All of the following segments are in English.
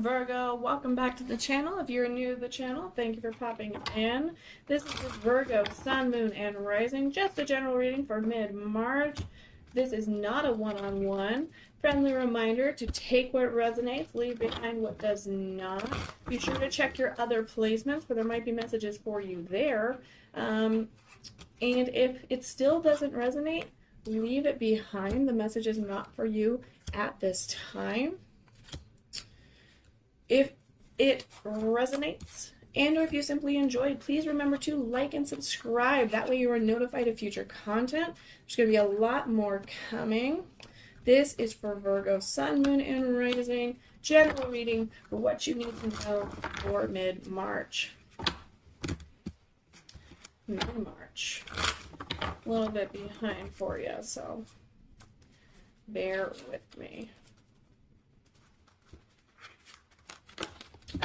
Virgo, welcome back to the channel. If you're new to the channel, thank you for popping in. This is the Virgo, Sun, Moon, and Rising, just a general reading for mid-March. This is not a one-on-one. Friendly reminder to take what resonates, leave behind what does not. Be sure to check your other placements, for there might be messages for you there. And if it still doesn't resonate, leave it behind. The message is not for you at this time. If it resonates and or if you simply enjoyed, please remember to like and subscribe. That way you are notified of future content. There's going to be a lot more coming. This is for Virgo, Sun, Moon, and Rising. General reading for what you need to know for mid-March. Mid-March. A little bit behind for you, so bear with me.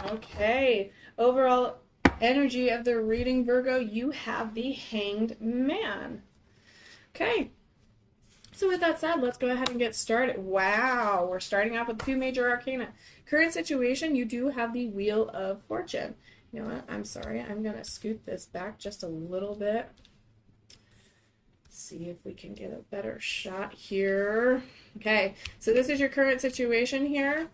Okay, overall energy of the reading, Virgo, you have the Hanged Man. Okay, so with that said, let's go ahead and get started. Wow, we're starting off with two major arcana. Current situation, you do have the Wheel of Fortune. You know what, I'm sorry, I'm going to scoot this back just a little bit. See if we can get a better shot here. Okay, so this is your current situation here.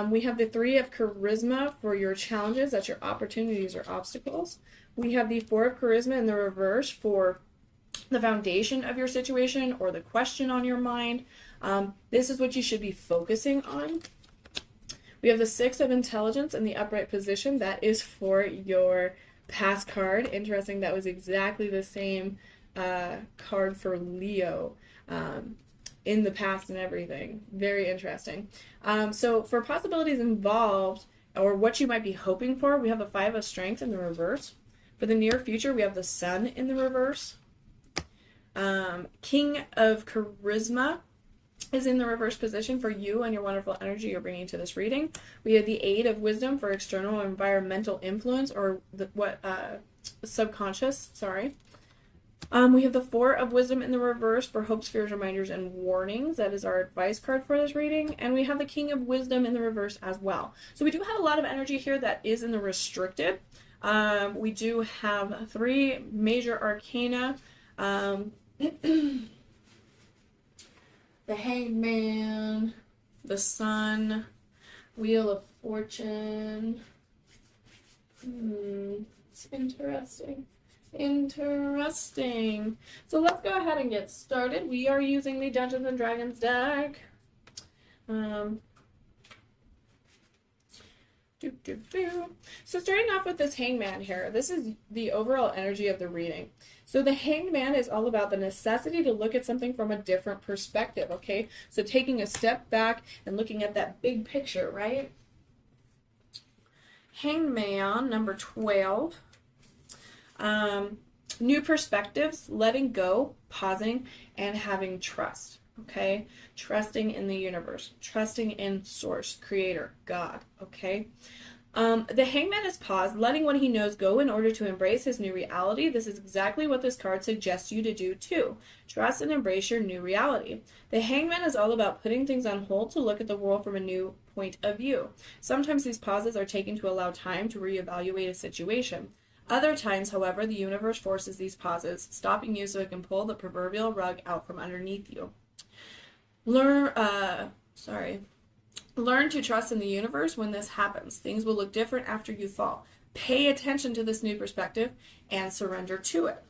We have the Three of Charisma for your challenges, that's your opportunities or obstacles. We have the Four of Charisma in the reverse for the foundation of your situation or the question on your mind. This is what you should be focusing on. We have the Six of Intelligence in the upright position. That is for your past card. Interesting, that was exactly the same card for Leo. In the past and everything. Very interesting. So for possibilities involved, or what you might be hoping for, we have the Five of Strength in the reverse. For the near future, we have the Sun in the reverse. King of Charisma is in the reverse position for you and your wonderful energy you're bringing to this reading. We have the Eight of Wisdom for external environmental influence, or subconscious, sorry. We have the Four of Wisdom in the reverse for hopes, fears, reminders, and warnings. That is our advice card for this reading. And we have the King of Wisdom in the reverse as well. So we do have a lot of energy here that is in the restricted. We do have three major arcana. The Hanged Man, the Sun, Wheel of Fortune. It's interesting. Interesting. So let's go ahead and get started. We are using the Dungeons and Dragons deck. So starting off with this Hangman here, this is the overall energy of the reading. So the Hanged Man is all about the necessity to look at something from a different perspective, okay? So taking a step back and looking at that big picture, right? Hanged Man, number 12. New perspectives, letting go, pausing, and having trust, okay? Trusting in the universe, trusting in source, creator, God, okay? The Hangman is paused, letting what he knows go in order to embrace his new reality. This is exactly what this card suggests you to do too. Trust and embrace your new reality. The Hangman is all about putting things on hold to look at the world from a new point of view. Sometimes these pauses are taken to allow time to reevaluate a situation. Other times, however, the universe forces these pauses, stopping you so it can pull the proverbial rug out from underneath you. Learn to trust in the universe when this happens. Things will look different after you fall. Pay attention to this new perspective and surrender to it.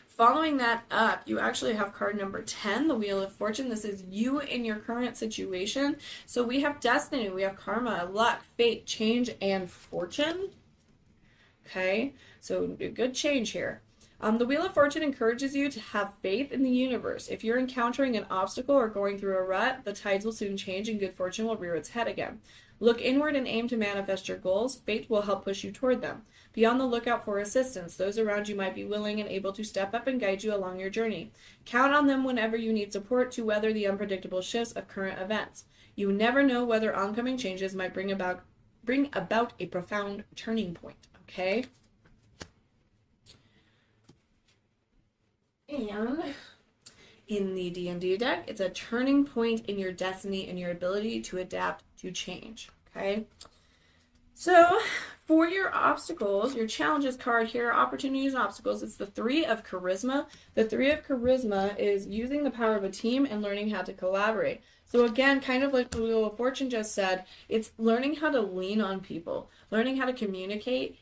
Following that up, you actually have card number 10, the Wheel of Fortune. This is you in your current situation. So we have destiny, we have karma, luck, fate, change, and fortune. Okay, so a good change here. The Wheel of Fortune encourages you to have faith in the universe. If you're encountering an obstacle or going through a rut, the tides will soon change and good fortune will rear its head again. Look inward and aim to manifest your goals. Fate will help push you toward them. Be on the lookout for assistance. Those around you might be willing and able to step up and guide you along your journey. Count on them whenever you need support to weather the unpredictable shifts of current events. You never know whether oncoming changes might bring about a profound turning point. Okay. And in the D&D deck. It's a turning point in your destiny and your ability to adapt to change. Okay. So for your obstacles, your challenges card here, opportunities and obstacles, it's the 3 of Charisma. The 3 of Charisma is using the power of a team and learning how to collaborate. So again, kind of like the Wheel of Fortune just said, it's learning how to lean on people, learning how to communicate,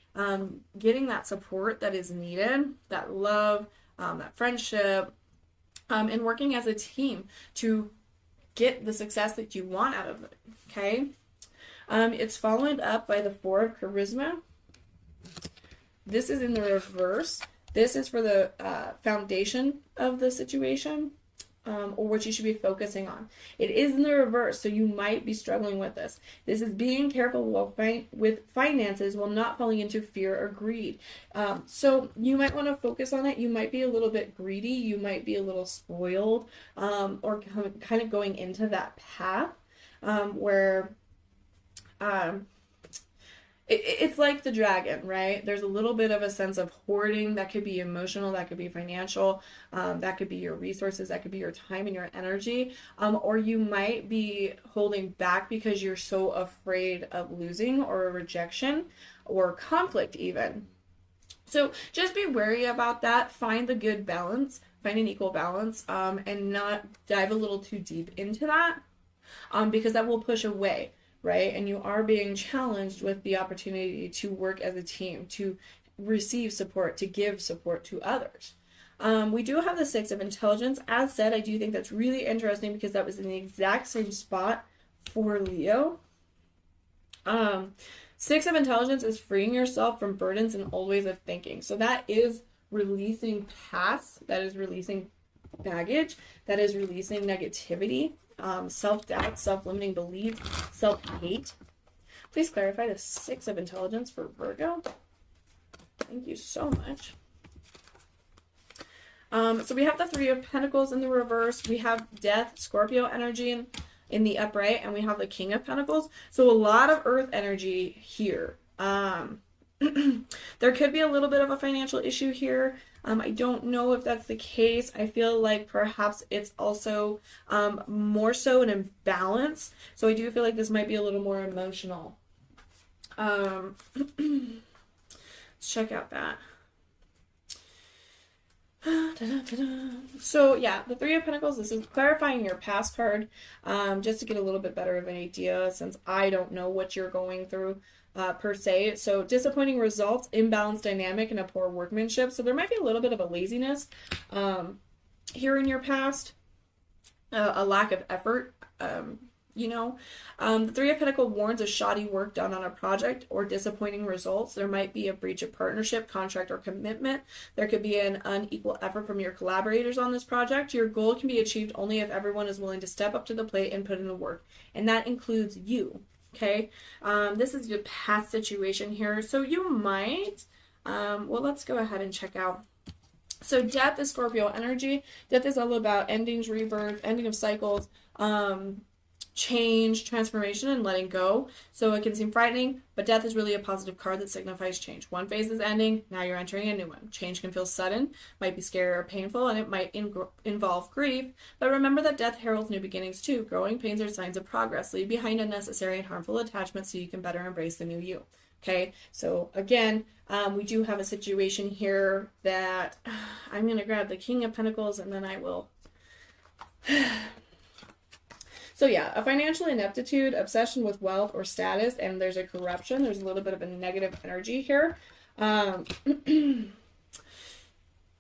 getting that support that is needed, that love, that friendship, and working as a team to get the success that you want out of it, okay? It's followed up by the 4 of Charisma. This is in the reverse. This is for the foundation of the situation, or what you should be focusing on. It is in the reverse, so you might be struggling with this. This is being careful with finances while not falling into fear or greed. So you might want to focus on it. You might be a little bit greedy. You might be a little spoiled, or kind of going into that path where it's like the dragon, right? There's a little bit of a sense of hoarding that could be emotional, that could be financial, that could be your resources, that could be your time and your energy, or you might be holding back because you're so afraid of losing or a rejection or conflict even. So just be wary about that. Find the good balance, find an equal balance, and not dive a little too deep into that, because that will push away. Right? And you are being challenged with the opportunity to work as a team, to receive support, to give support to others. We do have the 6 of Intelligence. As said, I do think that's really interesting because that was in the exact same spot for Leo. 6 of Intelligence is freeing yourself from burdens and old ways of thinking. So that is releasing past, that is releasing baggage, that is releasing negativity. Self-doubt, self-limiting belief, self-hate. Please clarify the 6 of Intelligence for Virgo. Thank you so much. So we have the 3 of Pentacles in the reverse. We have Death, Scorpio energy in the upright, and we have the King of Pentacles. So a lot of Earth energy here. There could be a little bit of a financial issue here. I don't know if that's the case. I feel like perhaps it's also more so an imbalance. So I do feel like this might be a little more emotional. Let's check out that. So yeah, the 3 of Pentacles, this is clarifying your past card, just to get a little bit better of an idea since I don't know what you're going through. Per se. So disappointing results, imbalanced dynamic, and a poor workmanship. So there might be a little bit of a laziness here in your past, a lack of effort, The 3 of Pentacles warns of shoddy work done on a project or disappointing results. There might be a breach of partnership, contract, or commitment. There could be an unequal effort from your collaborators on this project. Your goal can be achieved only if everyone is willing to step up to the plate and put in the work. And that includes you. Okay, this is your past situation here. So you might, well, let's go ahead and check out. So Death is Scorpio energy. Death is all about endings, rebirth, ending of cycles, change, transformation, and letting go. So it can seem frightening, but death is really a positive card that signifies change. One phase is ending, now you're entering a new one. Change can feel sudden, might be scary or painful, and it might involve grief, but remember that death heralds new beginnings too. Growing pains are signs of progress. Leave behind unnecessary and harmful attachments so you can better embrace the new you. Okay, so again, we do have a situation here that I'm going to grab the King of Pentacles and then I will... So yeah, a financial ineptitude, obsession with wealth or status, and there's a corruption. There's a little bit of a negative energy here.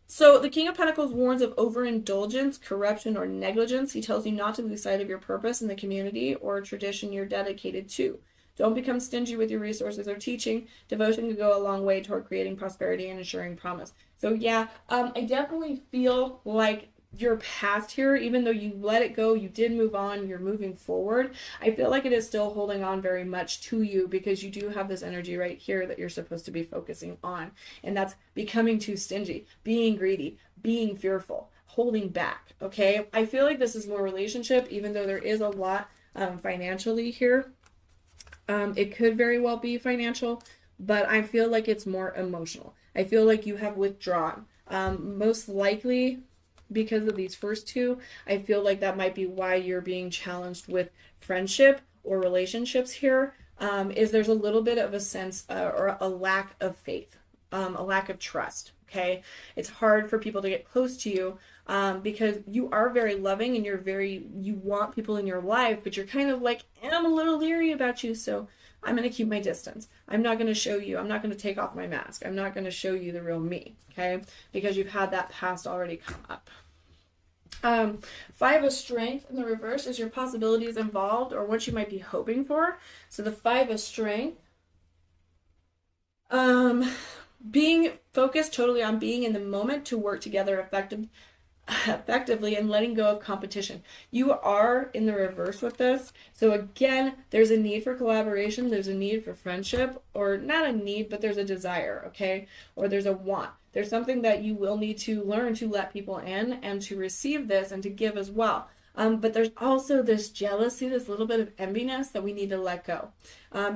So the King of Pentacles warns of overindulgence, corruption, or negligence. He tells you not to lose sight of your purpose in the community or tradition you're dedicated to. Don't become stingy with your resources or teaching. Devotion can go a long way toward creating prosperity and ensuring promise. So yeah, I definitely feel like your past here, even though you let it go, you did move on, you're moving forward, I feel like it is still holding on very much to you because you do have this energy right here that you're supposed to be focusing on. And that's becoming too stingy, being greedy, being fearful, holding back. Okay. I feel like this is more relationship, even though there is a lot financially here. It could very well be financial, but I feel like it's more emotional. I feel like you have withdrawn. Most likely, because of these first two, I feel like that might be why you're being challenged with friendship or relationships here. Is there's a little bit of a sense or a lack of faith, a lack of trust. Okay, it's hard for people to get close to you because you are very loving and you want people in your life, but you're kind of like, I'm a little leery about you, so I'm going to keep my distance. I'm not going to show you. I'm not going to take off my mask. I'm not going to show you the real me, okay? Because you've had that past already come up. Five of Strength in the reverse is your possibilities involved or what you might be hoping for. So the Five of Strength, being focused totally on being in the moment to work together effectively and letting go of competition. You are in the reverse with this. So again, there's a need for collaboration. There's a need for friendship, or not a need, but there's a desire, okay? Or there's a want. There's something that you will need to learn to let people in and to receive this and to give as well. But there's also this jealousy, this little bit of enviness that we need to let go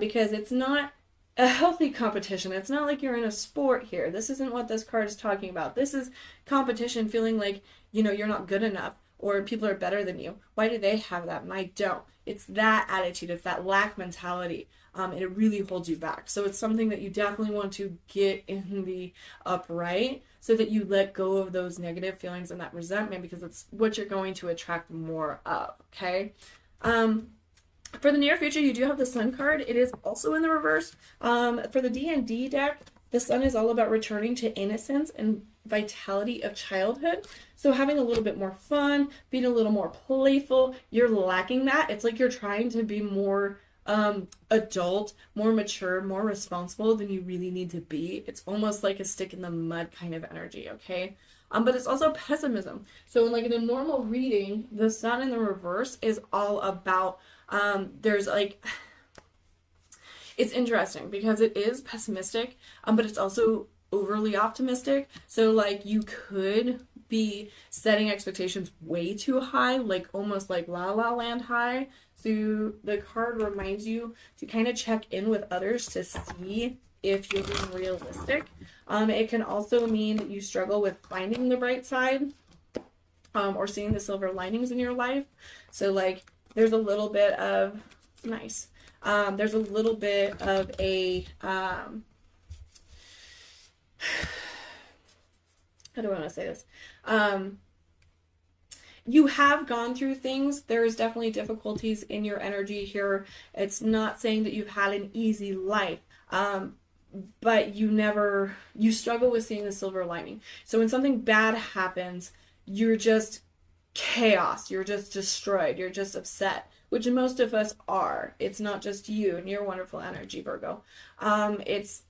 because it's not a healthy competition. It's not like you're in a sport here. This isn't what this card is talking about. This is competition, feeling like, you're not good enough or people are better than you. Why do they have that and I don't? It's that attitude. It's that lack mentality. And it really holds you back. So it's something that you definitely want to get in the upright so that you let go of those negative feelings and that resentment, because it's what you're going to attract more of, okay? For the near future, you do have the Sun card. It is also in the reverse. For the D&D deck, the Sun is all about returning to innocence and vitality of childhood. So having a little bit more fun, being a little more playful. You're lacking that. It's like you're trying to be more adult, more mature, more responsible than you really need to be. It's almost like a stick in the mud kind of energy, okay? But it's also pessimism. So like in a normal reading, the Sun in the reverse is all about there's like, it's interesting because it is pessimistic, but it's also overly optimistic. So like you could be setting expectations way too high, like almost like La La Land high. So the card reminds you to kind of check in with others to see if you're being realistic. It can also mean that you struggle with finding the bright side or seeing the silver linings in your life. So like there's a little bit of, nice, there's a little bit of a, how do I want to say this? You have gone through things. There's definitely difficulties in your energy here. It's not saying that you've had an easy life, but you struggle with seeing the silver lining. So when something bad happens, you're just chaos. You're just destroyed. You're just upset, which most of us are. It's not just you and your wonderful energy, Virgo. It's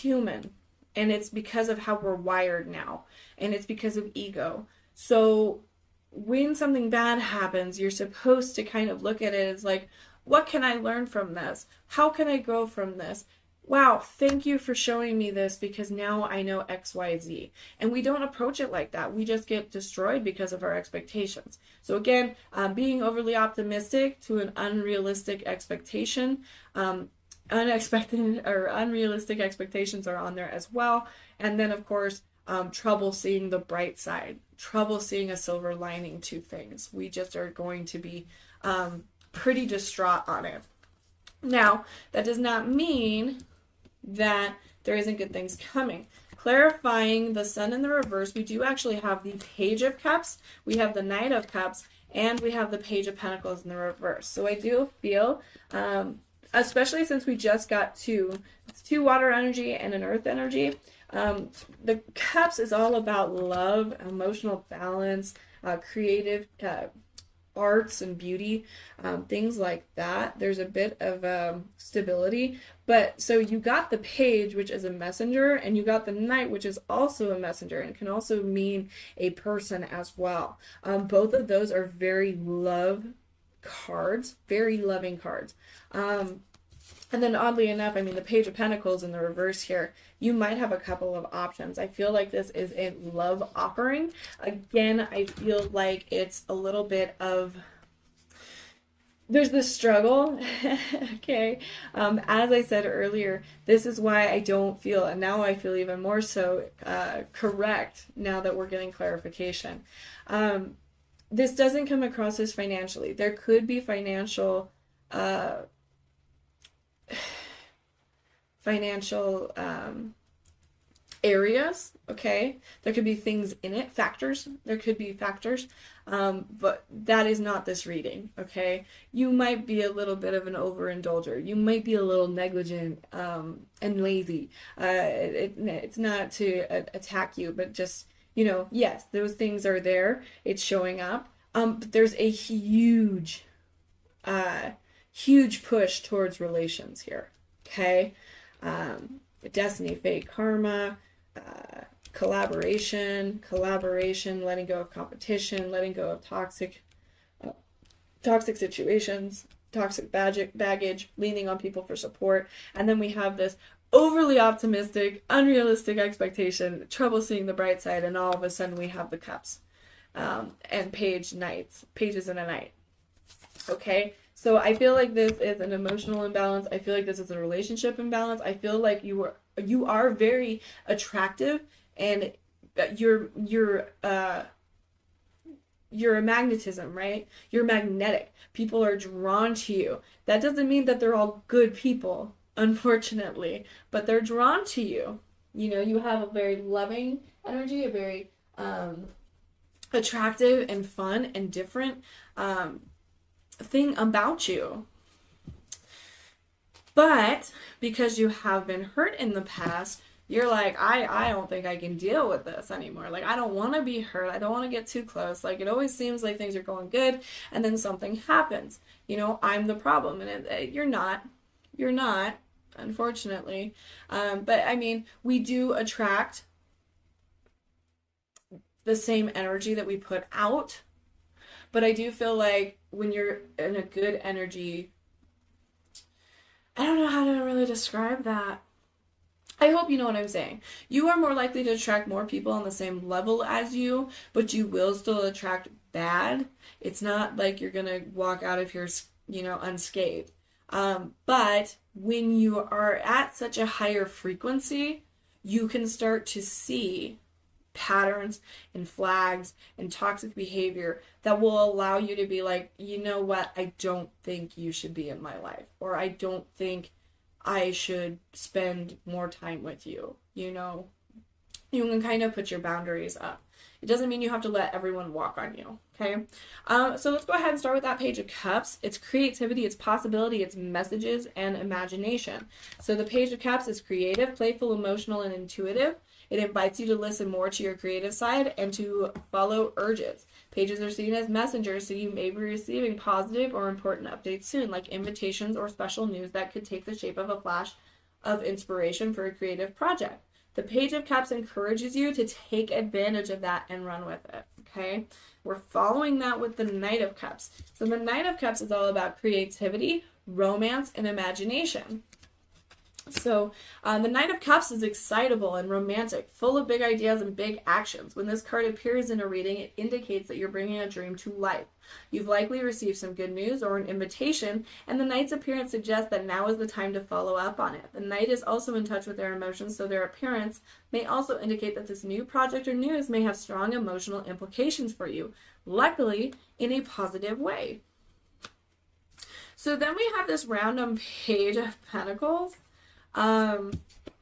human, and it's because of how we're wired now, and it's because of ego. So when something bad happens, you're supposed to kind of look at it as like, what can I learn from this? How can I grow from this? Wow, thank you for showing me this because now I know X, Y, Z. And we don't approach it like that. We just get destroyed because of our expectations. So again, being overly optimistic to an unrealistic expectation, unexpected or unrealistic expectations are on there as well. And then of course, trouble seeing the bright side, trouble seeing a silver lining to things. We just are going to be pretty distraught on it. Now, that does not mean that there isn't good things coming. Clarifying the Sun in the reverse, we do actually have the Page of Cups, we have the Knight of Cups, and we have the Page of Pentacles in the reverse. So I do feel, especially since we just got two water energy and an earth energy, the Cups is all about love, emotional balance, creative arts and beauty, things like that. There's a bit of stability. But so you got the Page, which is a messenger, and you got the Knight, which is also a messenger and can also mean a person as well. Both of those are very love cards, very loving cards. And then oddly enough, I mean, the Page of Pentacles in the reverse here, you might have a couple of options. I feel like this is a love offering. Again, I feel like it's a little bit of, there's this struggle. Okay. As I said earlier, this is why I don't feel, and now I feel even more so correct now that we're getting clarification. This doesn't come across as financially. There could be uh, financial areas, okay? There could be things in it, factors. There could be factors, but that is not this reading, okay? You might be a little bit of an overindulger. You might be a little negligent and lazy. It's not to attack you, but just, yes, those things are there. It's showing up. But there's a huge push towards relations here, okay? Destiny, fate, karma, collaboration, letting go of competition, letting go of toxic situations, toxic baggage, leaning on people for support. And then we have this overly optimistic, unrealistic expectation, trouble seeing the bright side, and all of a sudden we have the cups and pages in a night. Okay, so I feel like this is an emotional imbalance. I feel like this is a relationship imbalance. I feel like you are very attractive, and you're a magnetism, right? You're magnetic. People are drawn to you. That doesn't mean that they're all good people, unfortunately, but they're drawn to you. You have a very loving energy, a very attractive and fun and different thing about you. But because you have been hurt in the past, you're like, I don't think I can deal with this anymore. Like, I don't want to be hurt. I don't want to get too close. Like, it always seems like things are going good, and then something happens. I'm the problem. And you're not, unfortunately. But I mean, we do attract the same energy that we put out. But I do feel like when you're in a good energy, I don't know how to really describe that. I hope you know what I'm saying. You are more likely to attract more people on the same level as you, but you will still attract bad. It's not like you're going to walk out of here, unscathed. But when you are at such a higher frequency, you can start to see patterns and flags and toxic behavior that will allow you to be like, you know what, I don't think you should be in my life, or I don't think I should spend more time with you. You can kind of put your boundaries up. It doesn't mean you have to let everyone walk on you, okay? So let's go ahead and start with that Page of Cups. It's creativity, it's possibility, it's messages, and imagination. So the Page of Cups is creative, playful, emotional, and intuitive. It invites you to listen more to your creative side and to follow urges. Pages are seen as messengers, so you may be receiving positive or important updates soon, like invitations or special news that could take the shape of a flash of inspiration for a creative project. The Page of Cups encourages you to take advantage of that and run with it, okay? We're following that with the Knight of Cups. So the Knight of Cups is all about creativity, romance, and imagination. So the Knight of Cups is excitable and romantic, full of big ideas and big actions. When this card appears in a reading, it indicates that you're bringing a dream to life. You've likely received some good news or an invitation, and the Knight's appearance suggests that now is the time to follow up on it. The Knight is also in touch with their emotions, so their appearance may also indicate that this new project or news may have strong emotional implications for you, luckily in a positive way. So then we have this random Page of Pentacles.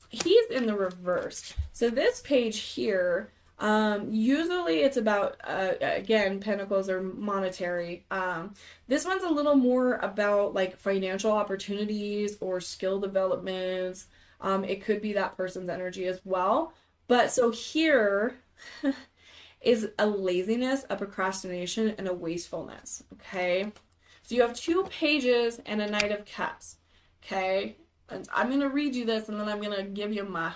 He's in the reverse. So this page here, usually it's about, again, pentacles are monetary. This one's a little more about like financial opportunities or skill developments. It could be that person's energy as well. But so here is a laziness, a procrastination, and a wastefulness, okay? So you have two pages and a Knight of Cups, okay? And I'm going to read you this, and then I'm going to give you my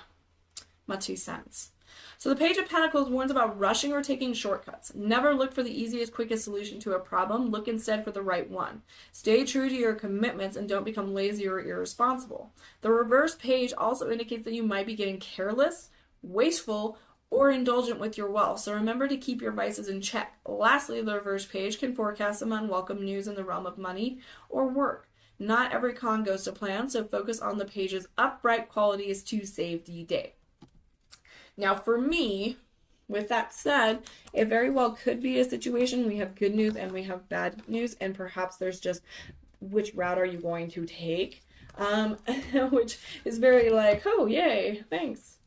2 cents. So the Page of Pentacles warns about rushing or taking shortcuts. Never look for the easiest, quickest solution to a problem. Look instead for the right one. Stay true to your commitments and don't become lazy or irresponsible. The reverse page also indicates that you might be getting careless, wasteful, or indulgent with your wealth. So remember to keep your vices in check. Lastly, the reverse page can forecast some unwelcome news in the realm of money or work. Not every con goes to plan, so focus on the page's upright qualities to save the day. Now for me, with that said, it very well could be a situation we have good news and we have bad news, and perhaps there's just which route are you going to take, which is very like, oh, yay, thanks,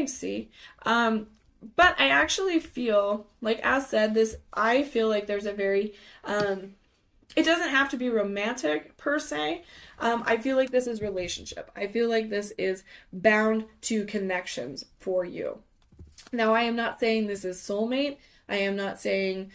C. But I actually feel like, as said, I feel like there's a very, it doesn't have to be romantic per se. I feel like this is relationship. I feel like this is bound to connections for you. Now, I am not saying this is soulmate. I am not saying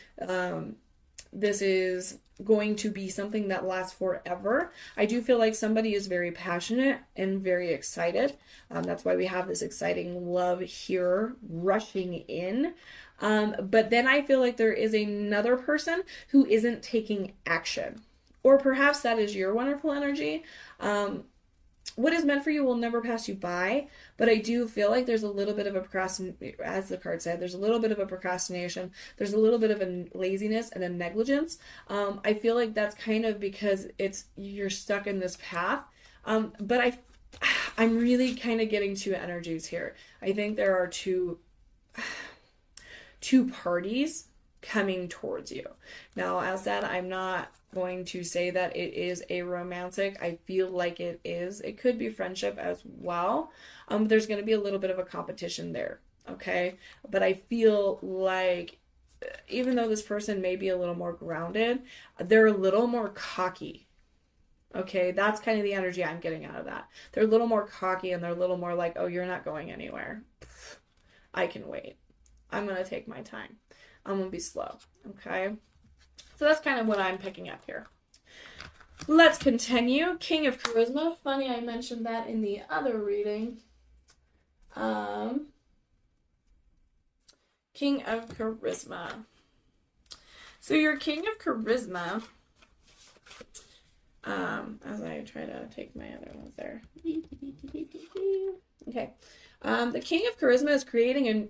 this is going to be something that lasts forever. I do feel like somebody is very passionate and very excited. That's why we have this exciting love here rushing in. But then I feel like there is another person who isn't taking action. Or perhaps that is your wonderful energy. What is meant for you will never pass you by, but I do feel like there's a little bit of a procrastination, as the card said, there's a little bit of a procrastination, there's a little bit of a laziness and a negligence. I feel like that's kind of because you're stuck in this path, but I'm really kind of getting two energies here. I think there are two parties coming towards you. Now, as said, I'm not going to say that it is a romantic. I feel like it is. It could be friendship as well. There's going to be a little bit of a competition there, okay? But I feel like even though this person may be a little more grounded, they're a little more cocky. Okay, that's kind of the energy I'm getting out of that. They're a little more cocky and they're a little more like, oh, you're not going anywhere. I can wait. I'm going to take my time. I'm going to be slow, okay? So that's kind of what I'm picking up here. Let's continue. King of Charisma. Funny, I mentioned that in the other reading. King of Charisma. So your King of Charisma, as I try to take my other ones there. Okay. The King of Charisma is creating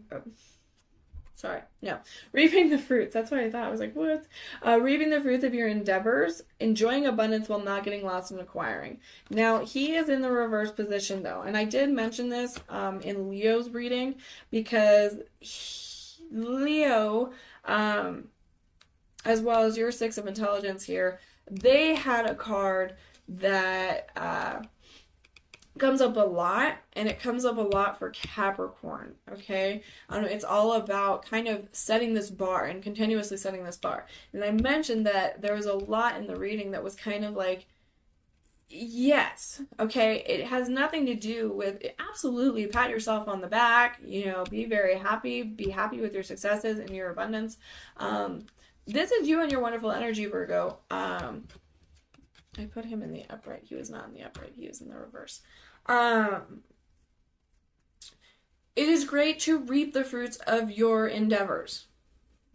reaping the fruits. That's what I thought. I was like, what? Reaping the fruits of your endeavors, enjoying abundance while not getting lost in acquiring. Now, he is in the reverse position, though. And I did mention this in Leo's reading because Leo, as well as your Six of Intelligence here, they had a card that comes up a lot, and it comes up a lot for Capricorn, okay? It's all about kind of setting this bar and continuously setting this bar. And I mentioned that there was a lot in the reading that was kind of like, yes, okay, it has nothing to do with, absolutely pat yourself on the back, be very happy, be happy with your successes and your abundance. This is you and your wonderful energy, Virgo. I put him in the upright. He was not in the upright. He was in the reverse. It is great to reap the fruits of your endeavors.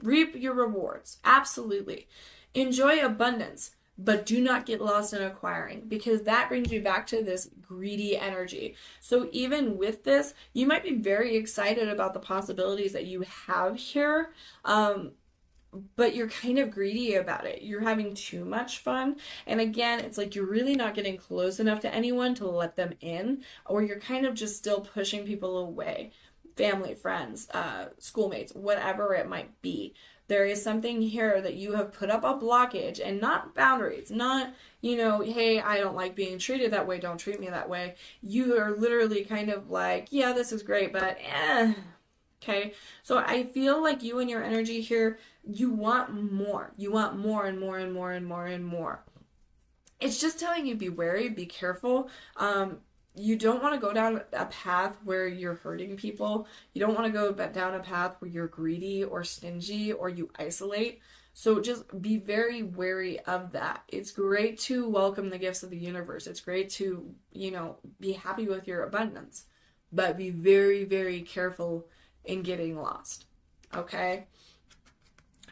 Reap your rewards. Absolutely. Enjoy abundance, but do not get lost in acquiring, because that brings you back to this greedy energy. So even with this, you might be very excited about the possibilities that you have here. But you're kind of greedy about it. You're having too much fun. And again, it's like you're really not getting close enough to anyone to let them in, or you're kind of just still pushing people away. Family, friends, schoolmates, whatever it might be. There is something here that you have put up a blockage and not boundaries, not, hey, I don't like being treated that way, don't treat me that way. You are literally kind of like, yeah, this is great, but okay, so I feel like you and your energy here, you want more. You want more and more and more and more and more. It's just telling you be wary, be careful. You don't want to go down a path where you're hurting people. You don't want to go down a path where you're greedy or stingy or you isolate. So just be very wary of that. It's great to welcome the gifts of the universe. It's great to, be happy with your abundance. But be very, very careful in getting lost. Okay?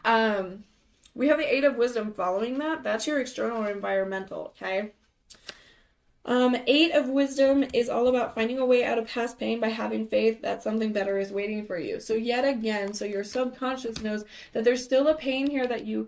We have the Eight of Wisdom following that. That's your external or environmental, okay? Eight of Wisdom is all about finding a way out of past pain by having faith that something better is waiting for you. So yet again, so your subconscious knows that there's still a pain here that you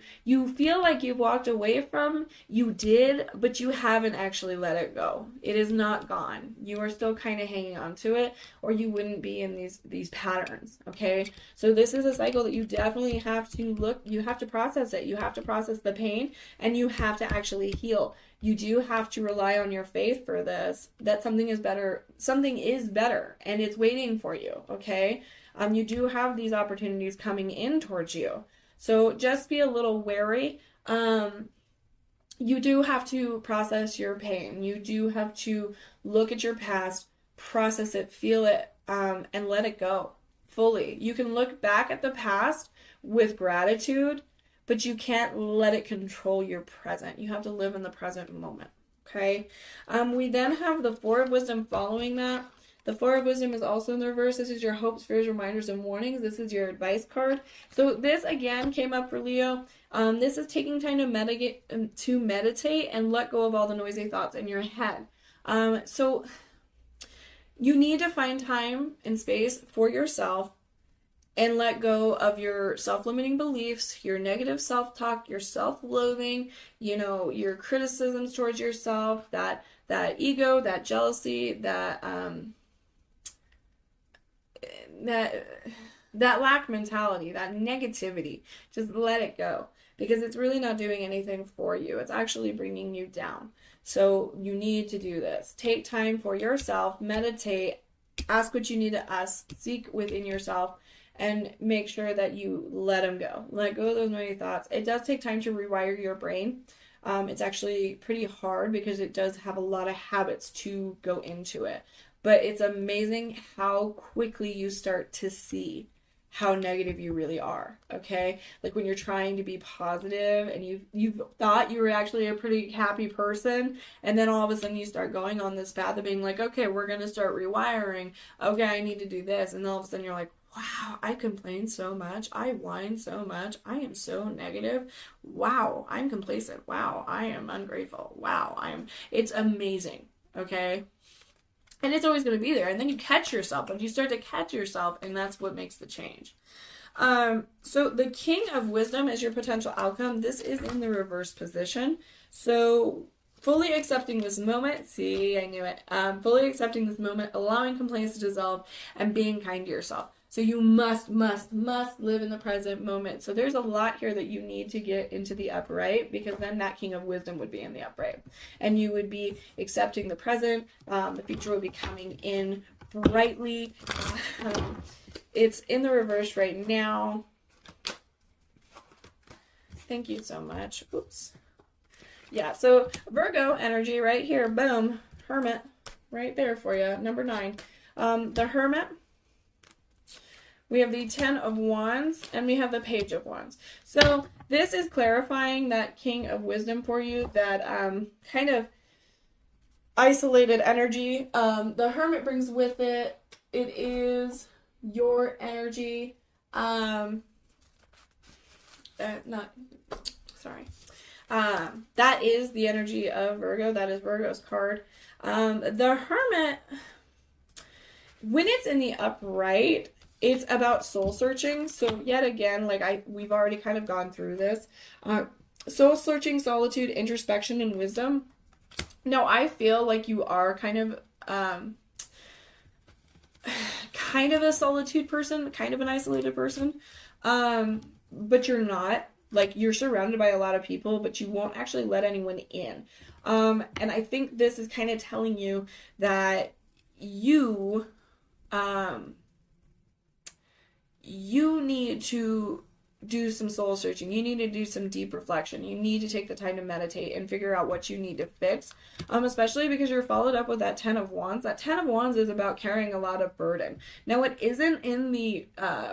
feel like you've walked away from. You did, but you haven't actually let it go. It is not gone. You are still kind of hanging on to it, or you wouldn't be in these patterns. Okay, so this is a cycle that you definitely have to look. You have to process it. You have to process the pain, and you have to actually heal. You do have to rely on your faith for this, that something is better, and it's waiting for you, okay? You do have these opportunities coming in towards you. So just be a little wary. You do have to process your pain. You do have to look at your past, process it, feel it, and let it go fully. You can look back at the past with gratitude, but you can't let it control your present. You have to live in the present moment, okay? We then have the Four of Wisdom following that. The Four of Wisdom is also in the reverse. This is your hopes, fears, reminders, and warnings. This is your advice card. So this, again, came up for Leo. This is taking time to meditate and let go of all the noisy thoughts in your head. So you need to find time and space for yourself and let go of your self-limiting beliefs, your negative self-talk, your self-loathing, your criticisms towards yourself, that ego, that jealousy, that lack mentality, that negativity. Just let it go, because it's really not doing anything for you. It's actually bringing you down. So you need to do this. Take time for yourself, meditate, ask what you need to ask, seek within yourself, and make sure that you let them go. Let go of those negative thoughts. It does take time to rewire your brain. It's actually pretty hard because it does have a lot of habits to go into it. But it's amazing how quickly you start to see how negative you really are, okay? Like when you're trying to be positive and you've thought you were actually a pretty happy person, and then all of a sudden you start going on this path of being like, okay, we're going to start rewiring. Okay, I need to do this. And then all of a sudden you're like, wow, I complain so much. I whine so much. I am so negative. Wow, I'm complacent. Wow, I am ungrateful. Wow, it's amazing, okay? And it's always going to be there. And then you catch yourself, and you start to catch yourself, and that's what makes the change. So the King of Wisdom is your potential outcome. This is in the reverse position. So fully accepting this moment, see, I knew it. Fully accepting this moment, allowing complaints to dissolve, and being kind to yourself. So you must live in the present moment. So there's a lot here that you need to get into the upright, because then that King of Wisdom would be in the upright. And you would be accepting the present. The future would be coming in brightly. It's in the reverse right now. Thank you so much. Oops. Yeah, so Virgo energy right here. Boom. Hermit right there for you. Number 9. The Hermit. We have the 10 of Wands, and we have the Page of Wands. So this is clarifying that King of Wisdom for you, that kind of isolated energy. The Hermit brings with it, it is your energy. That is the energy of Virgo. That is Virgo's card. The Hermit, when it's in the upright, it's about soul searching. So yet again, we've already kind of gone through this. Soul searching, solitude, introspection, and wisdom. Now, I feel like you are kind of a solitude person, kind of an isolated person. But you're not. Like, you're surrounded by a lot of people, but you won't actually let anyone in. And I think this is kind of telling you that you need to do some soul searching. You need to do some deep reflection. You need to take the time to meditate and figure out what you need to fix, especially because you're followed up with that 10 of Wands. That 10 of Wands is about carrying a lot of burden. Now, it isn't in the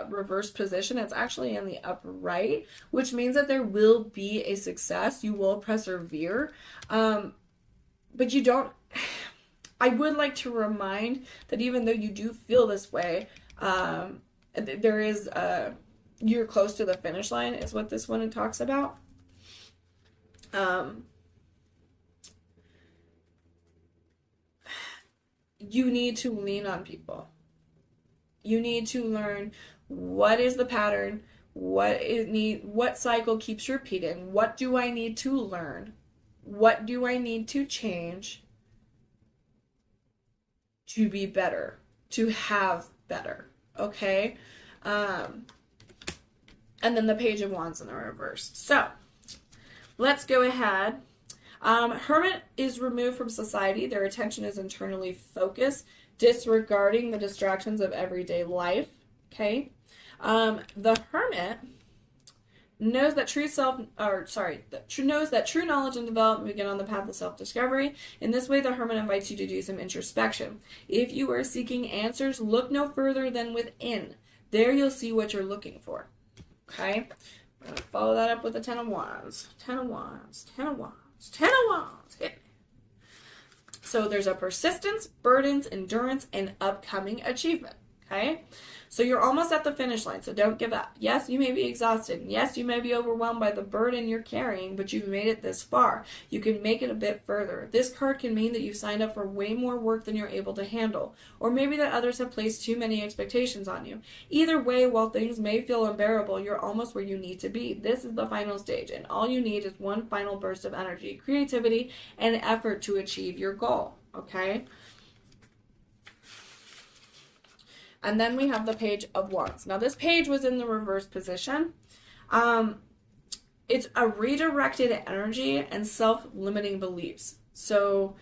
reverse position. It's actually in the upright, which means that there will be a success. You will persevere, but you don't... I would like to remind that even though you do feel this way, there is you're close to the finish line is what this one talks about. you need to lean on people. You need to learn what is the pattern, what cycle keeps repeating, what do I need to learn, what do I need to change to be better, to have better, okay? And then the Page of Wands in the reverse. So, let's go ahead. Hermit is removed from society. Their attention is internally focused, disregarding the distractions of everyday life, okay? The Hermit knows that knows that true knowledge and development begin on the path of self-discovery. In this way, the Hermit invites you to do some introspection. If you are seeking answers, look no further than within. There you'll see what you're looking for. Okay? I'm going to follow that up with the Ten of Wands. Ten of Wands. Ten of Wands. Ten of Wands. Hit me. So there's a persistence, burdens, endurance, and upcoming achievement. Okay? So you're almost at the finish line, so don't give up. Yes, you may be exhausted. And yes, you may be overwhelmed by the burden you're carrying, but you've made it this far. You can make it a bit further. This card can mean that you've signed up for way more work than you're able to handle, or maybe that others have placed too many expectations on you. Either way, while things may feel unbearable, you're almost where you need to be. This is the final stage, and all you need is one final burst of energy, creativity, and effort to achieve your goal, okay? And then we have the Page of Wands. Now, this page was in the reverse position. It's a redirected energy and self-limiting beliefs. So,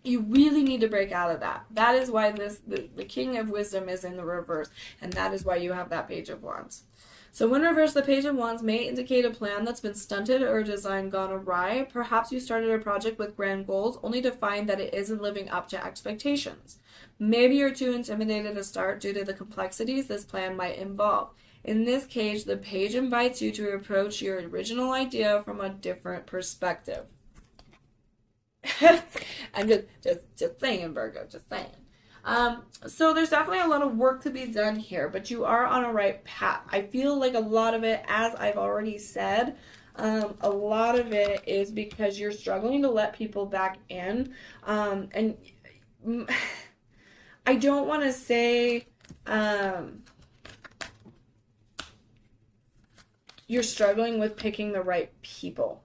you really need to break out of that. That is why the King of Wisdom is in the reverse. And that is why you have that Page of Wands. So when reversed, the Page of Wands may indicate a plan that's been stunted or a design gone awry. Perhaps you started a project with grand goals only to find that it isn't living up to expectations. Maybe you're too intimidated to start due to the complexities this plan might involve. In this case, the page invites you to approach your original idea from a different perspective. I'm just saying, Virgo, just saying. So there's definitely a lot of work to be done here, but you are on a right path. I feel like a lot of it, as I've already said, a lot of it is because you're struggling to let people back in. And I don't want to say you're struggling with picking the right people.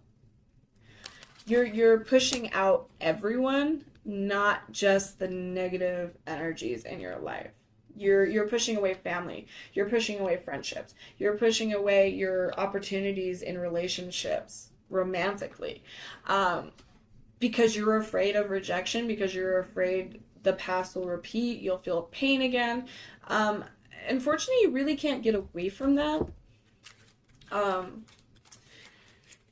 You're pushing out everyone, not just the negative energies in your life. You're pushing away family. You're pushing away friendships. You're pushing away your opportunities in relationships romantically, because you're afraid of rejection, because you're afraid the past will repeat. You'll feel pain again. Unfortunately, you really can't get away from that.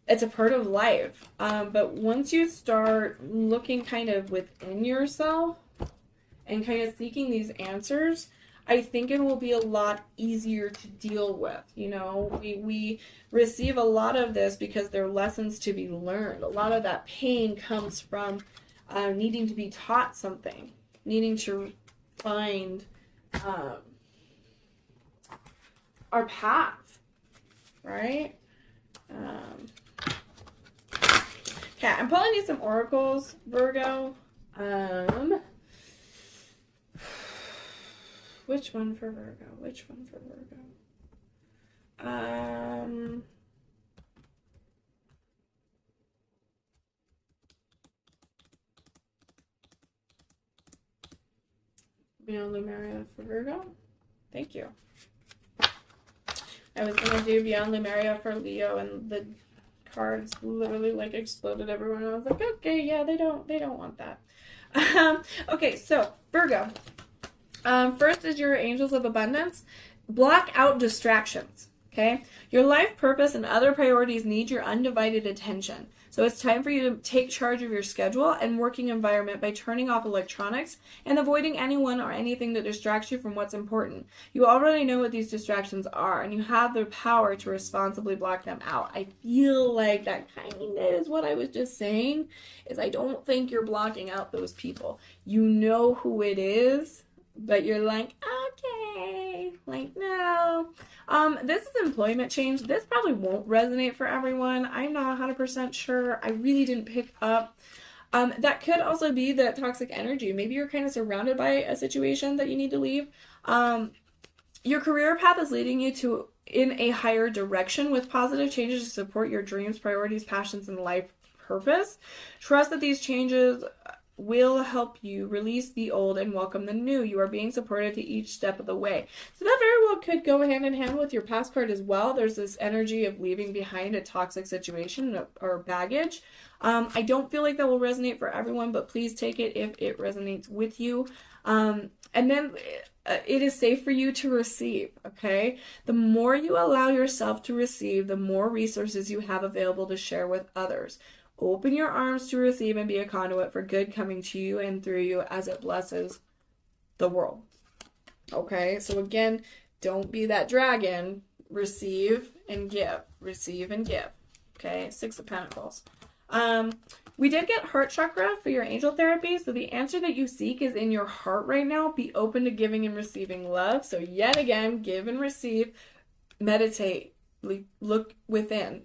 It's a part of life. But once you start looking kind of within yourself and kind of seeking these answers, I think it will be a lot easier to deal with. You know, we receive a lot of this because there are lessons to be learned. A lot of that pain comes from needing to be taught something, needing to find our path, right? Okay, I'm pulling you some oracles, Virgo. Which one for Virgo? Which one for Virgo? Beyond Lumeria for Virgo. Thank you. I was gonna do Beyond Lumeria for Leo, and the cards literally like exploded everyone. I was like, okay, yeah, they don't want that. Okay, so Virgo. First is your angels of abundance. Block out distractions. Okay, your life purpose and other priorities need your undivided attention. So it's time for you to take charge of your schedule and working environment by turning off electronics and avoiding anyone or anything that distracts you from what's important. You already know what these distractions are, and you have the power to responsibly block them out. I feel like that kind of is what I was just saying, is I don't think you're blocking out those people. You know who it is, but you're like, okay, like, no. This is employment change. This probably won't resonate for everyone. I'm not 100% sure. I really didn't pick up That could also be that toxic energy. Maybe you're kind of surrounded by a situation that you need to leave. Your career path is leading you to in a higher direction with positive changes to support your dreams, priorities, passions, and life purpose. Trust that these changes will help you release the old and welcome the new. You are being supported to each step of the way. So that very well could go hand in hand with your past card as well. There's this energy of leaving behind a toxic situation or baggage. I don't feel like that will resonate for everyone, but please take it if it resonates with you. And then it is safe for you to receive, okay? The more you allow yourself to receive, the more resources you have available to share with others. Open your arms to receive and be a conduit for good coming to you and through you as it blesses the world. Okay, so again, don't be that dragon. Receive and give. Receive and give. Okay, 6 of Pentacles. We did get heart chakra for your angel therapy. So the answer that you seek is in your heart right now. Be open to giving and receiving love. So yet again, give and receive. Meditate. Look within.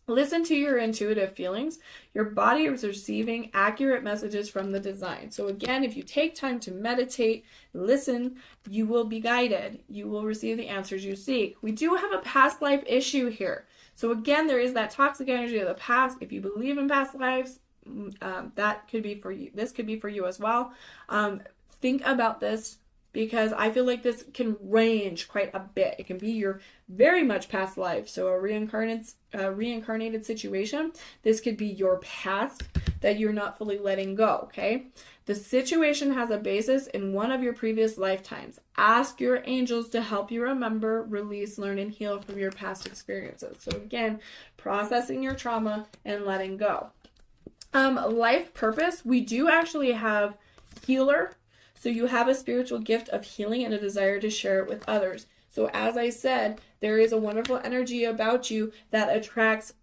Listen to your intuitive feelings. Your body is receiving accurate messages from the design. So again, if you take time to meditate, listen, you will be guided. You will receive the answers you seek. We do have a past life issue here. So again, there is that toxic energy of the past. If you believe in past lives, that could be for you. This could be for you as well. Think about this, because I feel like this can range quite a bit. It can be your very much past life, so a reincarnated situation. This could be your past that you're not fully letting go, okay? The situation has a basis in one of your previous lifetimes. Ask your angels to help you remember, release, learn, and heal from your past experiences. So again, processing your trauma and letting go. Life purpose, we do actually have healer. So you have a spiritual gift of healing and a desire to share it with others. So as I said, there is a wonderful energy about you that attracts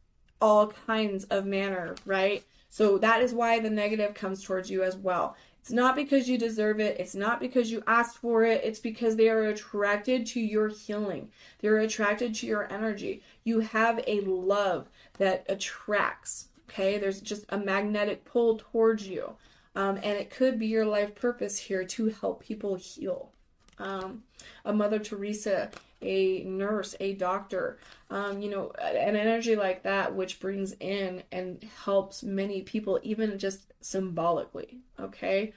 all kinds of manner, right? So that is why the negative comes towards you as well. It's not because you deserve it. It's not because you asked for it. It's because they are attracted to your healing. They're attracted to your energy. You have a love that attracts, okay? There's just a magnetic pull towards you. And it could be your life purpose here to help people heal. A Mother Teresa, a nurse, a doctor, an energy like that, which brings in and helps many people, even just symbolically, okay?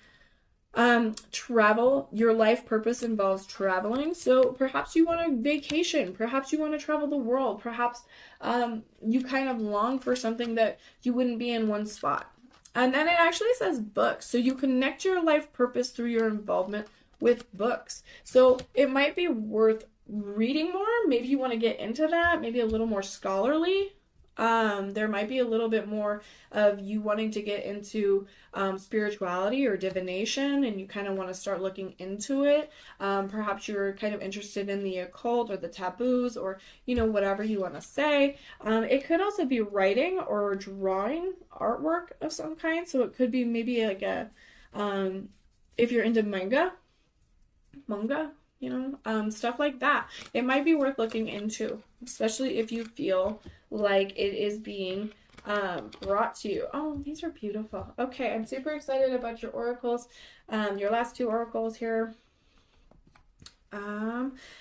Travel, your life purpose involves traveling. So perhaps you want a vacation. Perhaps you want to travel the world. Perhaps you kind of long for something that you wouldn't be in one spot. And then it actually says books. So you connect your life purpose through your involvement with books. So it might be worth reading more. Maybe you want to get into that. Maybe a little more scholarly. There might be a little bit more of you wanting to get into spirituality or divination, and you kind of want to start looking into it. Perhaps you're kind of interested in the occult or the taboos, or whatever you want to say. It could also be writing or drawing artwork of some kind. So it could be maybe like a if you're into manga, stuff like that. It might be worth looking into, especially if you feel like it is being brought to you. Oh, these are beautiful. Okay, I'm super excited about your oracles. Your last 2 oracles here.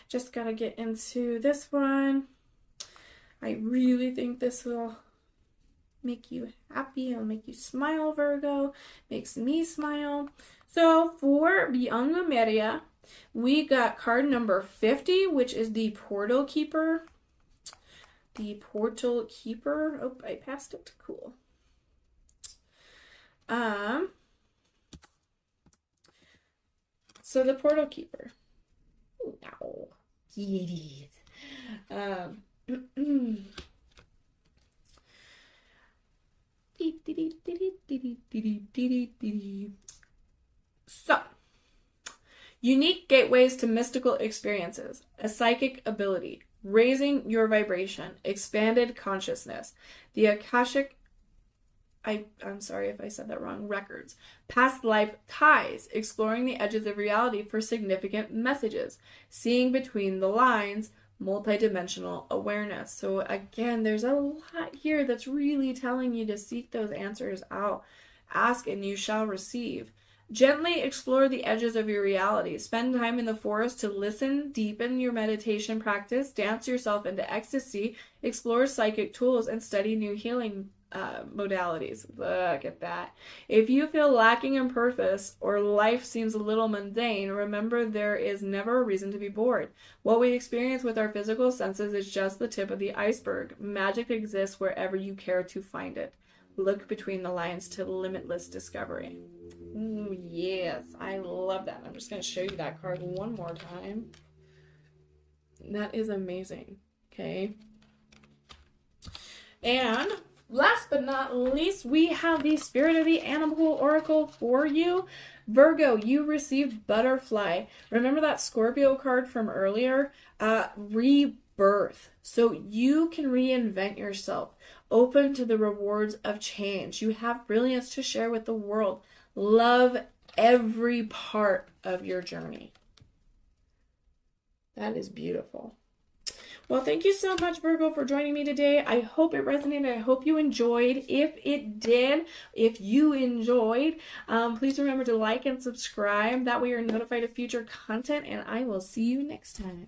Just gotta get into this one. I really think this will make you happy. It'll make you smile, Virgo. Makes me smile. So for Beyond Lemuria, we got card number 50, which is the Portal Keeper. The Portal Keeper. Oh, I passed it. Cool. So the Portal Keeper. Wow. Kitties. So, unique gateways to mystical experiences, a psychic ability, raising your vibration, expanded consciousness, the Akashic, I'm sorry if I said that wrong, records, past life ties, exploring the edges of reality for significant messages, seeing between the lines, multidimensional awareness. So again, there's a lot here that's really telling you to seek those answers out. Ask and you shall receive. Gently explore the edges of your reality. Spend time in the forest to listen, deepen your meditation practice, dance yourself into ecstasy, explore psychic tools, and study new healing modalities. Look at that. If you feel lacking in purpose or life seems a little mundane, remember there is never a reason to be bored. What we experience with our physical senses is just the tip of the iceberg. Magic exists wherever you care to find it. Look between the lines to limitless discovery. Ooh, yes, I love that. I'm just going to show you that card one more time. That is amazing. Okay. And last but not least, we have the Spirit of the Animal Oracle for you. Virgo, you received Butterfly. Remember that Scorpio card from earlier? Rebirth. So you can reinvent yourself. Open to the rewards of change. You have brilliance to share with the world. Love every part of your journey. That is beautiful. Well, thank you so much, Virgo, for joining me today. I hope it resonated. I hope you enjoyed. If it did, if you enjoyed, please remember to like and subscribe. That way you're notified of future content, and I will see you next time.